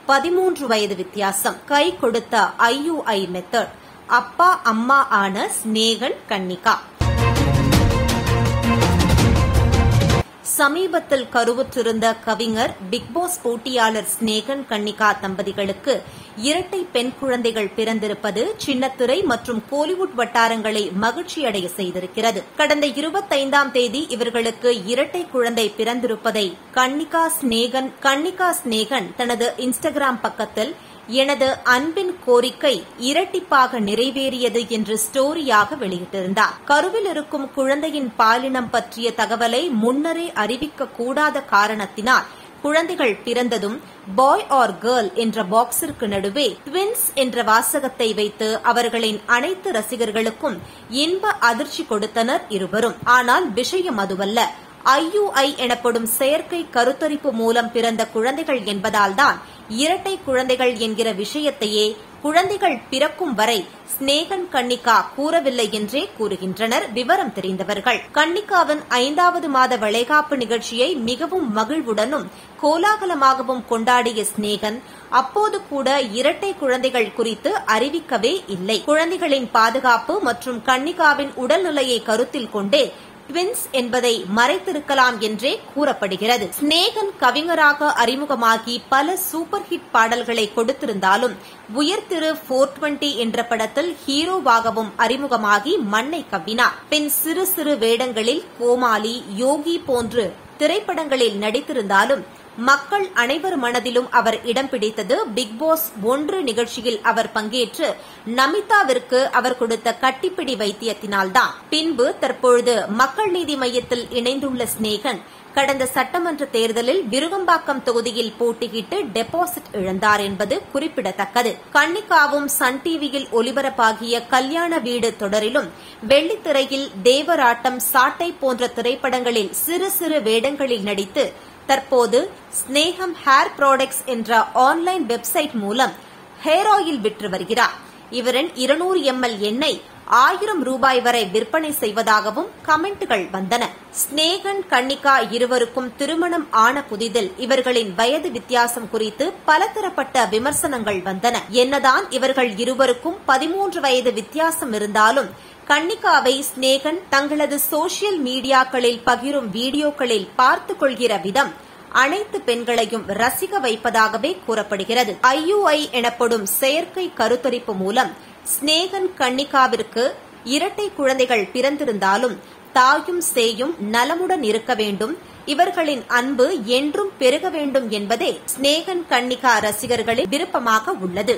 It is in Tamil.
13 வயது வித்தியாசம். கை கொடுத்த IUI மெத்தட். அப்பா அம்மா ஆன ஸ்நேகன் கன்னிகா. சமீபத்தில் கருவுற்றிருந்த கவிஞர், பிக்பாஸ் போட்டியாளர் ஸ்நேகன் கன்னிகா தம்பதிகளுக்கு இரட்டை பெண் குழந்தைகள் பிறந்திருப்பது சின்னத்திரை மற்றும் கோலிவுட் வட்டாரங்களை மகிழ்ச்சியடைய செய்திருக்கிறது. கடந்த 25ஆம் தேதி இவர்களுக்கு இரட்டை குழந்தை பிறந்திருப்பதை கன்னிகா ஸ்நேகன் தனது இன்ஸ்டாகிராம் பக்கத்தில், எனது அன்பின் கோரிக்கை இரட்டிப்பாக நிறைவேறியது என்று ஸ்டோரியாக வெளியிட்டிருந்தார். கருவில் இருக்கும் குழந்தையின் பாலினம் பற்றிய தகவலை முன்னரே அறிவிக்க கூடாத காரணத்தினால் குழந்தைகள் பிறந்ததும் பாய் ஆர் கேர்ள் என்ற பாக்ஸிற்கு நடுவே ட்வின்ஸ் என்ற வாசகத்தை வைத்து அவர்களின் அனைத்து ரசிகர்களுக்கும் இன்ப அதிர்ச்சி கொடுத்தனர் இருவரும். ஆனால் விஷயம் அதுவல்ல. IUI எனப்படும் செயற்கை கருத்தரிப்பு மூலம் பிறந்த குழந்தைகள் என்பதால்தான் இரட்டை குழந்தைகள் என்கிற விஷயத்தையே குழந்தைகள் பிறக்கும் வரை ஸ்நேகன் கன்னிகா கூறவில்லை என்றே கூறுகின்றனர் விவரம் தெரிந்தவர்கள். கன்னிகாவின் 5வது மாத வளைகாப்பு நிகழ்ச்சியை மிகவும் மகிழ்வுடனும் கோலாகலமாகவும் கொண்டாடிய ஸ்நேகன் அப்போது கூட இரட்டை குழந்தைகள் குறித்து அறிவிக்கவே இல்லை. குழந்தைகளின் பாதுகாப்பு மற்றும் கன்னிகாவின் உடல்நிலையை கருத்தில் கொண்டே ட்வின்ஸ் என்பதை மறைத்திருக்கலாம் என்றே கூறப்படுகிறது. ஸ்நேகன் கவிஞராக அறிமுகமாகி பல சூப்பர் ஹிட் பாடல்களை கொடுத்திருந்தாலும் உயர்திரு 420 என்ற படத்தில் ஹீரோவாகவும் அறிமுகமாகி மண்ணை கவ்வினார். பின் சிறு சிறு வேடங்களில் கோமாளி, யோகி போன்று திரைப்படங்களில் நடித்திருந்தாலும் மக்கள் அனைவர் மனதிலும் அவர் இடம் பிடித்தது பிக்பாஸ் 1 நிகழ்ச்சியில் அவர் பங்கேற்று நமிதாவிற்கு அவர் கொடுத்த கட்டிப்பிடி வைத்தியத்தினால்தான். பின்பு தற்பொழுது மக்கள் நீதி மய்யத்தில் இணைந்துள்ள ஸ்நேகன் கடந்த சட்டமன்ற தேர்தலில் விருகம்பாக்கம் தொகுதியில் போட்டியிட்டு டெபாசிட் இழந்தார் என்பது குறிப்பிடத்தக்கது. கன்னிகாவும் சன் டிவியில் ஒலிபரப்பாகிய கல்யாண வீடு தொடரிலும், வெள்ளித்திரையில் தேவராட்டம், சாட்டை போன்ற திரைப்படங்களில் சிறு சிறு வேடங்களில் நடித்து தற்போது ஸ்நேகம் ஹேர் ப்ராடக்ட்ஸ் என்ற ஆன்லைன் வெப்சைட் மூலம் ஹேர் ஆயில் விற்று வருகிறார். இவரின் 200 ml எண்ணெய் 1000 ரூபாய் வரை விற்பனை செய்வதாகவும் கமெண்ட்கள் வந்தன. ஸ்நேகன் கன்னிகா இருவருக்கும் திருமணம் ஆன புதிதில் இவர்களின் வயது வித்தியாசம் குறித்து பலதரப்பட்ட விமர்சனங்கள் வந்தன. என்னதான் இவர்கள் இருவருக்கும் 13 வயது வித்தியாசம் இருந்தாலும் கன்னிகாவை ஸ்நேகன் தங்களது சோசியல் மீடியாக்களில் பகிரும் வீடியோக்களில் பார்த்துக் கொள்கிற விதம் அனைத்து பெண்களையும் ரசிக்க வைப்பதாகவே கூறப்படுகிறது. IUI எனப்படும் செயற்கை கருத்தரிப்பு மூலம் ஸ்நேகன் கன்னிகாவிற்கு இரட்டை குழந்தைகள் பிறந்திருந்தாலும் தாயும் சேயும் நலமுடன் இருக்க வேண்டும், இவர்களின் அன்பு என்றும் பெருக வேண்டும் என்பதே ஸ்நேகன் கன்னிகா ரசிகர்களின் விருப்பமாக உள்ளது.